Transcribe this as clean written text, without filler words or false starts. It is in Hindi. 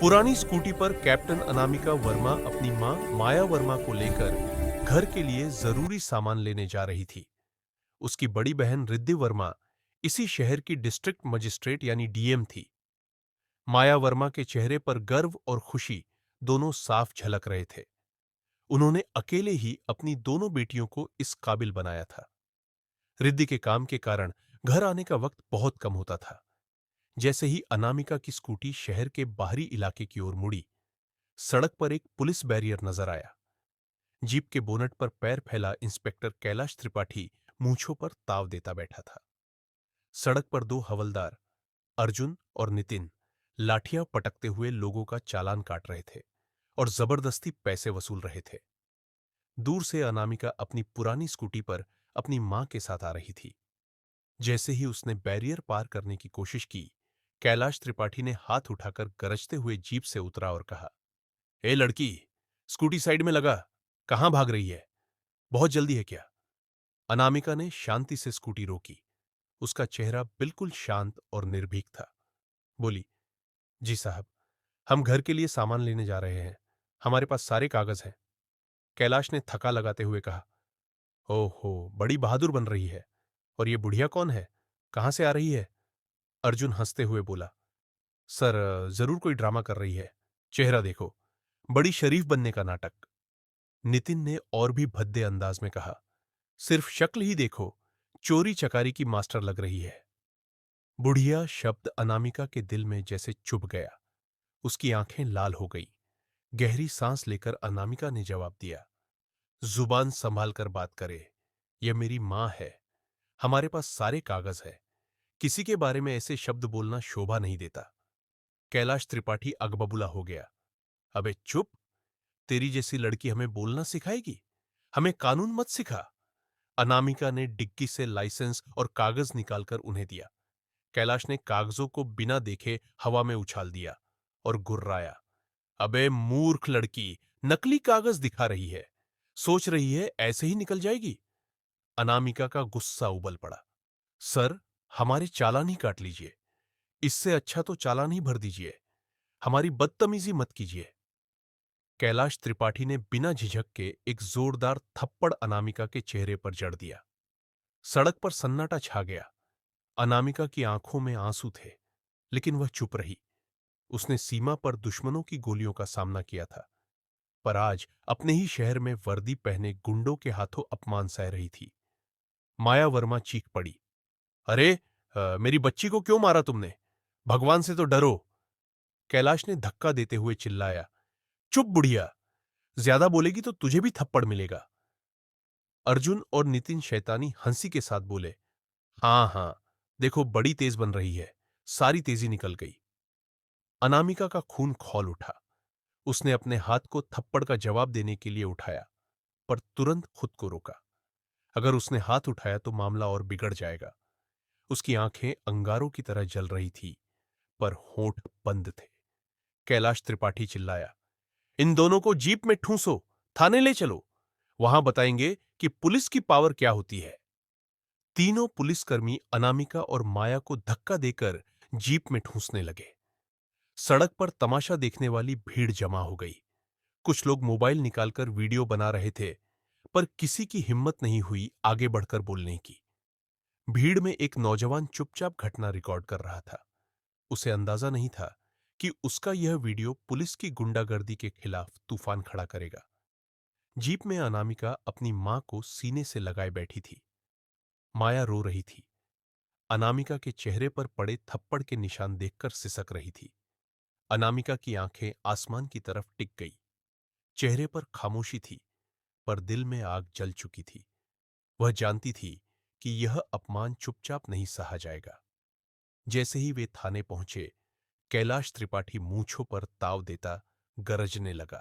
पुरानी स्कूटी पर कैप्टन अनामिका वर्मा अपनी मां माया वर्मा को लेकर घर के लिए जरूरी सामान लेने जा रही थी। उसकी बड़ी बहन रिद्धि वर्मा इसी शहर की डिस्ट्रिक्ट मजिस्ट्रेट यानी डीएम थी। माया वर्मा के चेहरे पर गर्व और खुशी दोनों साफ झलक रहे थे। उन्होंने अकेले ही अपनी दोनों बेटियों को इस काबिल बनाया था। रिद्धि के काम के कारण घर आने का वक्त बहुत कम होता था। जैसे ही अनामिका की स्कूटी शहर के बाहरी इलाके की ओर मुड़ी, सड़क पर एक पुलिस बैरियर नजर आया। जीप के बोनट पर पैर फैला इंस्पेक्टर कैलाश त्रिपाठी मूंछों पर ताव देता बैठा था। सड़क पर दो हवलदार अर्जुन और नितिन लाठियां पटकते हुए लोगों का चालान काट रहे थे और जबरदस्ती पैसे वसूल रहे थे। दूर से अनामिका अपनी पुरानी स्कूटी पर अपनी मां के साथ आ रही थी। जैसे ही उसने बैरियर पार करने की कोशिश की, कैलाश त्रिपाठी ने हाथ उठाकर गरजते हुए जीप से उतरा और कहा, ए लड़की, स्कूटी साइड में लगा। कहां भाग रही है? बहुत जल्दी है क्या? अनामिका ने शांति से स्कूटी रोकी। उसका चेहरा बिल्कुल शांत और निर्भीक था। बोली, जी साहब, हम घर के लिए सामान लेने जा रहे हैं। हमारे पास सारे कागज हैं। कैलाश ने थका लगाते हुए कहा, ओहो, बड़ी बहादुर बन रही है। और ये बुढ़िया कौन है? कहां से आ रही है? अर्जुन हंसते हुए बोला, सर, जरूर कोई ड्रामा कर रही है। चेहरा देखो, बड़ी शरीफ बनने का नाटक। नितिन ने और भी भद्दे अंदाज में कहा, सिर्फ शक्ल ही देखो, चोरी चकारी की मास्टर लग रही है। बुढ़िया शब्द अनामिका के दिल में जैसे चुभ गया। उसकी आंखें लाल हो गईं। गहरी सांस लेकर अनामिका ने जवाब दिया, जुबान संभाल कर बात करे। यह मेरी मां है। हमारे पास सारे कागज है। किसी के बारे में ऐसे शब्द बोलना शोभा नहीं देता। कैलाश त्रिपाठी अगबबुला हो गया। अबे चुप! तेरी जैसी लड़की हमें बोलना सिखाएगी? हमें कानून मत सिखा। अनामिका ने डिग्गी से लाइसेंस और कागज निकालकर उन्हें दिया। कैलाश ने कागजों को बिना देखे हवा में उछाल दिया और गुर्राया, अबे मूर्ख लड़की, नकली कागज दिखा रही है। सोच रही है ऐसे ही निकल जाएगी? अनामिका का गुस्सा उबल पड़ा। सर, हमारे चालान ही काट लीजिए। इससे अच्छा तो चालान ही भर दीजिए। हमारी बदतमीजी मत कीजिए। कैलाश त्रिपाठी ने बिना झिझक के एक जोरदार थप्पड़ अनामिका के चेहरे पर जड़ दिया। सड़क पर सन्नाटा छा गया। अनामिका की आंखों में आंसू थे, लेकिन वह चुप रही। उसने सीमा पर दुश्मनों की गोलियों का सामना किया था, पर आज अपने ही शहर में वर्दी पहने गुंडों के हाथों अपमान सह रही थी। माया वर्मा चीख पड़ी, अरे, मेरी बच्ची को क्यों मारा तुमने? भगवान से तो डरो। कैलाश ने धक्का देते हुए चिल्लाया, चुप बुढ़िया! ज्यादा बोलेगी तो तुझे भी थप्पड़ मिलेगा। अर्जुन और नितिन शैतानी हंसी के साथ बोले, हाँ हाँ, देखो बड़ी तेज बन रही है। सारी तेजी निकल गई। अनामिका का खून खौल उठा। उसने अपने हाथ को थप्पड़ का जवाब देने के लिए उठाया, पर तुरंत खुद को रोका। अगर उसने हाथ उठाया तो मामला और बिगड़ जाएगा। उसकी आंखें अंगारों की तरह जल रही थी, पर होंठ बंद थे। कैलाश त्रिपाठी चिल्लाया, इन दोनों को जीप में ठूंसो, थाने ले चलो। वहां बताएंगे कि पुलिस की पावर क्या होती है। तीनों पुलिसकर्मी अनामिका और माया को धक्का देकर जीप में ठूंसने लगे। सड़क पर तमाशा देखने वाली भीड़ जमा हो गई। कुछ लोग मोबाइल निकालकर वीडियो बना रहे थे, पर किसी की हिम्मत नहीं हुई आगे बढ़कर बोलने की। भीड़ में एक नौजवान चुपचाप घटना रिकॉर्ड कर रहा था। उसे अंदाजा नहीं था कि उसका यह वीडियो पुलिस की गुंडागर्दी के खिलाफ तूफान खड़ा करेगा। जीप में अनामिका अपनी मां को सीने से लगाए बैठी थी। माया रो रही थी। अनामिका के चेहरे पर पड़े थप्पड़ के निशान देखकर सिसक रही थी। अनामिका की आंखें आसमान की तरफ टिक गई। चेहरे पर खामोशी थी, पर दिल में आग जल चुकी थी। वह जानती थी कि यह अपमान चुपचाप नहीं सहा जाएगा। जैसे ही वे थाने पहुंचे, कैलाश त्रिपाठी मूंछों पर ताव देता गरजने लगा,